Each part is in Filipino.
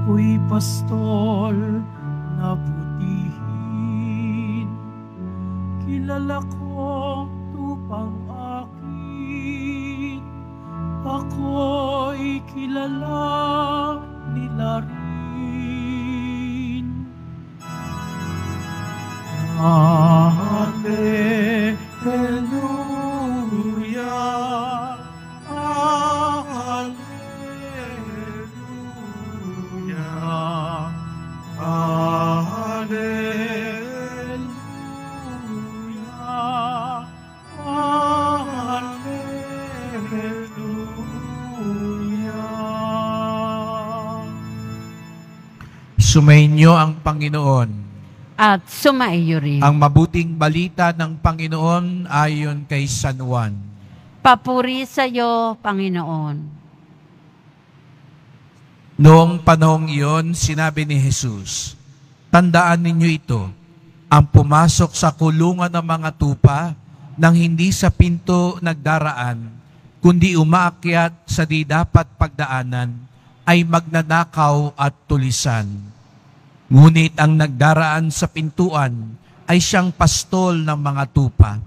Ako'y pastol na butihin, kilala ko tupang akin. Ako'y kilala nila rin. Hallelujah, hallelujah, hallelujah, hallelujah. Sumainyo ang Panginoon. At sumaiyo rin. Ang mabuting balita ng Panginoon ayon kay San Juan. Papuri sa iyo, Panginoon. Noong panahong iyon, sinabi ni Jesus, "Tandaan ninyo ito, ang pumasok sa kulungan ng mga tupa nang hindi sa pinto nagdaraan, kundi umaakyat sa di dapat pagdaanan, ay magnanakaw at tulisan. Ngunit ang nagdaraan sa pintuan ay siyang pastol ng mga tupa.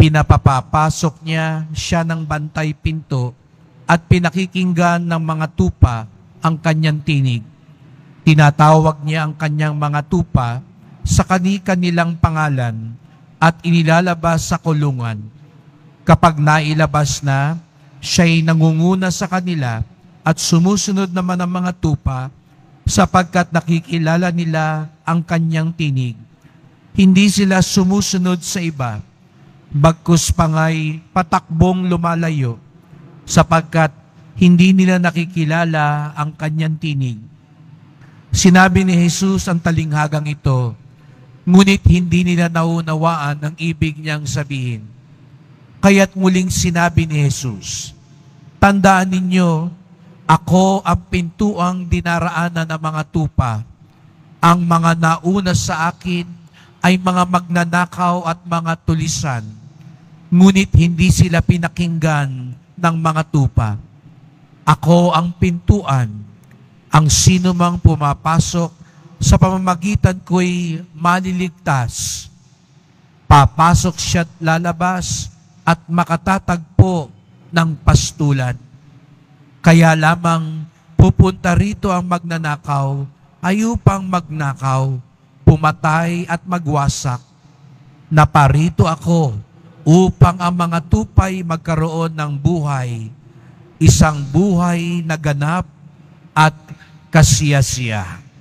Pinapapapasok niya siya ng bantay pinto at pinakikinggan ng mga tupa ang kanyang tinig. Tinatawag niya ang kanyang mga tupa sa kani-kanilang pangalan at inilalabas sa kulungan. Kapag nailabas na, siya'y nangunguna sa kanila at sumusunod naman ang mga tupa sapagkat nakikilala nila ang kanyang tinig. Hindi sila sumusunod sa iba, bagkus pangay patakbong lumalayo, sapagkat hindi nila nakikilala ang kanyang tinig." Sinabi ni Jesus ang talinghagang ito, ngunit hindi nila naunawaan ang ibig niyang sabihin. Kaya't muling sinabi ni Jesus, "Tandaan ninyo, ako ang pintuang dinaraanan ng mga tupa. Ang mga nauna sa akin ay mga magnanakaw at mga tulisan, ngunit hindi sila pinakinggan ng mga tupa. Ako ang pintuan, ang sinumang pumapasok sa pamamagitan ko'y maliligtas. Papasok siya't lalabas at makatatagpo ng pastulan. Kaya lamang pupunta rito ang magnanakaw, ay upang magnakaw, pumatay at magwasak. Naparito ako upang ang mga tupay magkaroon ng buhay, isang buhay na ganap at kasiyasiya."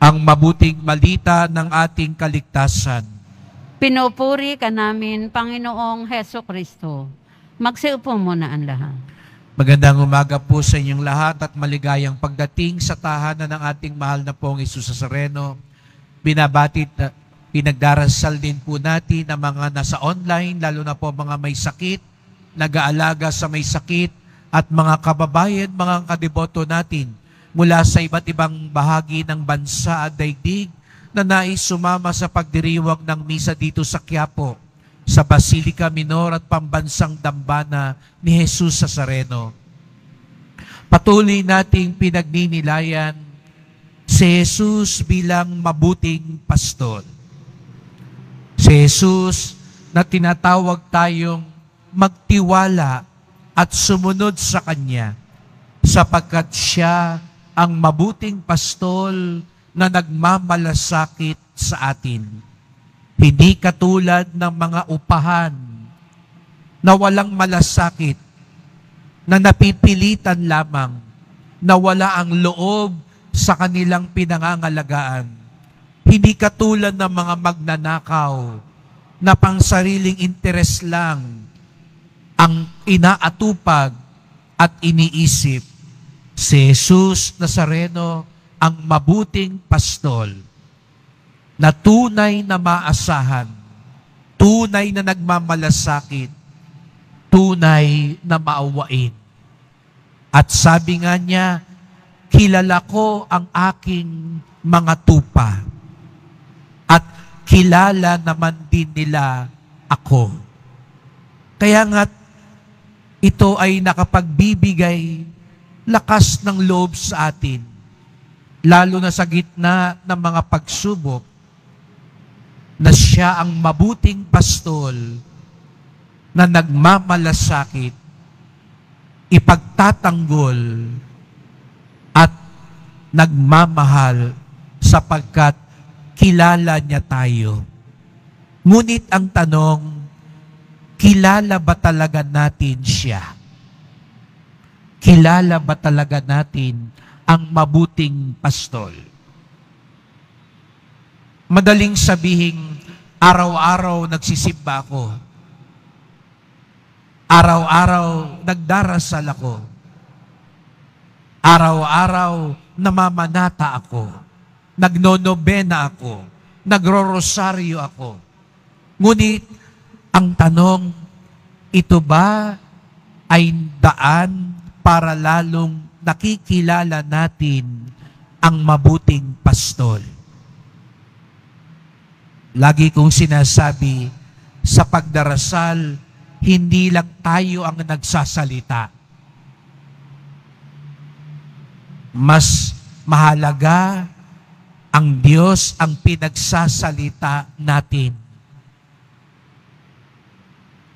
Ang mabuting balita ng ating kaligtasan. Pinupuri ka namin, Panginoong Heso Kristo. Magsiupo muna ang lahat. Magandang umaga po sa inyong lahat at maligayang pagdating sa tahanan ng ating mahal na pong Jesus Nazareno. Binabatit, pinagdarasal din po natin ang mga nasa online, lalo na po mga may sakit, nag-aalaga sa may sakit, at mga kababayan, mga kadiboto natin mula sa iba't ibang bahagi ng bansa at daigdig na nais sumama sa pagdiriwang ng misa dito sa Quiapo, sa Basilica Minor at Pambansang Dambana ni Jesus Nazareno. Patuloy nating pinagninilayan si Jesus bilang mabuting pastol. Si Jesus na tinatawag tayong magtiwala at sumunod sa Kanya, sapagkat Siya ang mabuting pastol na nagmamalasakit sa atin. Hindi katulad ng mga upahan na walang malasakit, na napipilitan lamang, na wala ang loob sa kanilang pinangangalagaan. Hindi katulad ng mga magnanakaw na pangsariling interes lang ang inaatupag at iniisip. Si Jesus Nazareno ang mabuting pastol na tunay na maasahan, tunay na nagmamalasakit, tunay na maawain. At sabi nga niya, kilala ko ang aking mga tupa at kilala naman din nila ako. Kaya nga, ito ay nakapagbibigay lakas ng loob sa atin, lalo na sa gitna ng mga pagsubok, na siya ang mabuting pastol na nagmamalasakit, ipagtatanggol, at nagmamahal sapagkat kilala niya tayo. Ngunit ang tanong, kilala ba talaga natin siya? Kilala ba talaga natin ang mabuting pastol? Madaling sabihing, araw-araw nagsisimba ako. Araw-araw nagdarasal ako. Araw-araw namamanata ako. Nagnonobena ako. Nagrorosaryo ako. Ngunit, ang tanong, ito ba ay daan para lalong nakikilala natin ang mabuting pastol? Lagi kong sinasabi, sa pagdarasal, hindi lang tayo ang nagsasalita. Mas mahalaga ang Diyos ang pinagsasalita natin.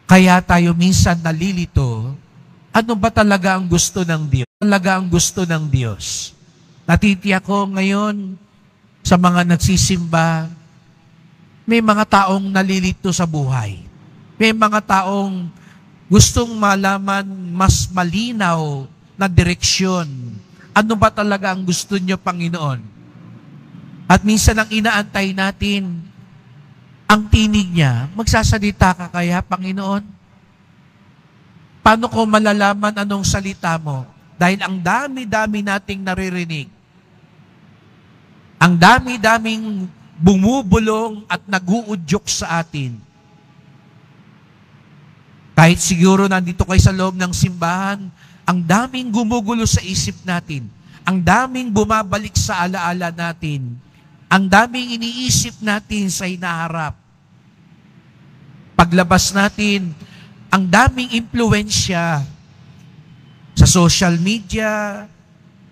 Kaya tayo minsan nalilito, ano ba talaga ang gusto ng Diyos? Talaga ang gusto ng Diyos. Natitiyak ko ngayon sa mga nagsisimba, may mga taong nalilito sa buhay. May mga taong gustong malaman mas malinaw na direksyon. Ano ba talaga ang gusto niyo, Panginoon? At minsan ang inaantay natin, ang tinig niya, magsasalita ka kaya, Panginoon? Paano ko malalaman anong salita mo? Dahil ang dami-dami nating naririnig. Ang dami-daming bumubulong at naguudyok sa atin. Kahit siguro nandito kayo sa loob ng simbahan, ang daming gumugulo sa isip natin. Ang daming bumabalik sa alaala natin. Ang daming iniisip natin sa hinaharap. Paglabas natin, ang daming impluensya sa social media,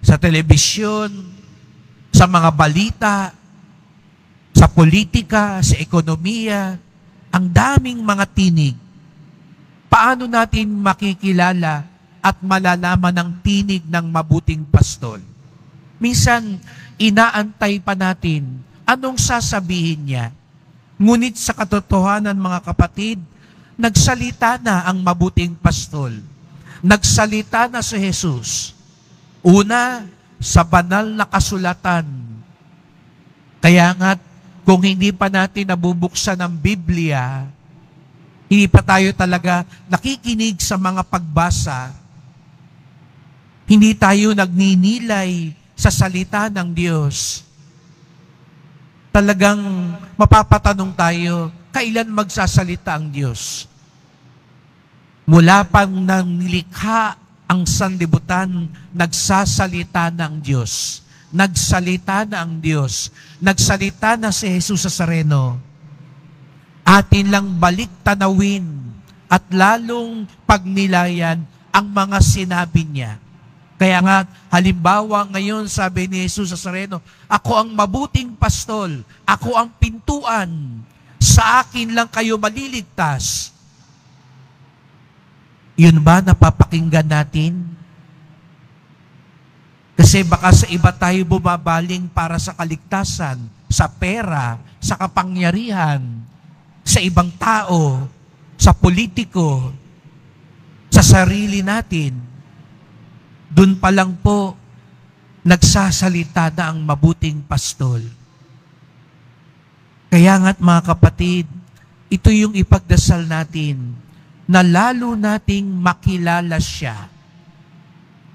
sa telebisyon, sa mga balita, sa politika, sa ekonomiya, ang daming mga tinig. Paano natin makikilala at malalaman ang tinig ng mabuting pastol? Minsan, inaantay pa natin anong sasabihin niya. Ngunit sa katotohanan, mga kapatid, nagsalita na ang mabuting pastol. Nagsalita na si Jesus. Una, sa banal na kasulatan. Kaya nga, kung hindi pa natin nabubuksan ang Biblia, hindi pa tayo talaga nakikinig sa mga pagbasa, hindi tayo nagninilay sa salita ng Diyos, talagang mapapatanong tayo, kailan magsasalita ang Diyos? Mula pang nanglikha ang sanlibutan, nagsasalita na ang Diyos. Nagsalita na ang Diyos. Nagsalita na si Jesus Nazareno. Atin lang balik tanawin at lalong pagnilayan ang mga sinabi niya. Kaya nga, halimbawa ngayon, sabi ni Jesus Nazareno, ako ang mabuting pastol, ako ang pintuan, sa akin lang kayo maliligtas. Yun ba napapakinggan natin? Kasi baka sa iba tayo bumabaling para sa kaligtasan, sa pera, sa kapangyarihan, sa ibang tao, sa politiko, sa sarili natin. Doon pa lang po, nagsasalita na ang mabuting pastol. Kaya nga't mga kapatid, ito yung ipagdasal natin na lalo nating makilala siya.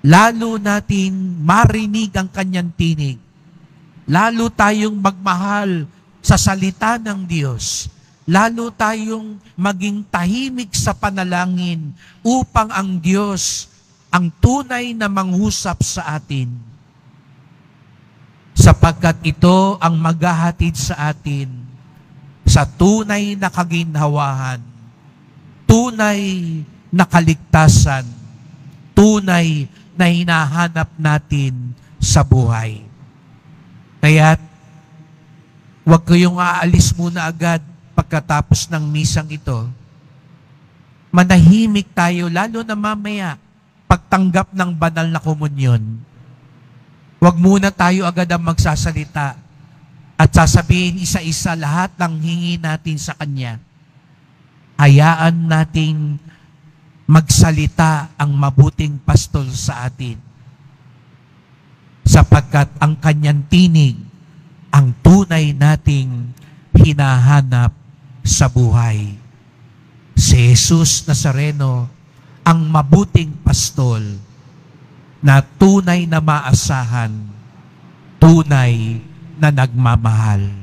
Lalo nating marinig ang kanyang tinig. Lalo tayong magmahal sa salita ng Diyos. Lalo tayong maging tahimik sa panalangin upang ang Diyos ang tunay na manghusap sa atin. Sapagkat ito ang maghahatid sa atin sa tunay na kaginhawahan, tunay na kaligtasan, tunay na hinahanap natin sa buhay. Kaya't huwag kayong aalis muna agad pagkatapos ng misang ito. Manahimik tayo, lalo na mamaya pagtanggap ng banal na komunyon. Huwag muna tayo agad ang magsasalita at sasabihin isa-isa lahat ng hingi natin sa Kanya. Hayaan nating magsalita ang mabuting pastol sa atin. Sapagkat ang Kanyang tinig ang tunay nating hinahanap sa buhay. Si Jesus Nazareno, ang mabuting pastol na tunay na maasahan, tunay na nagmamahal.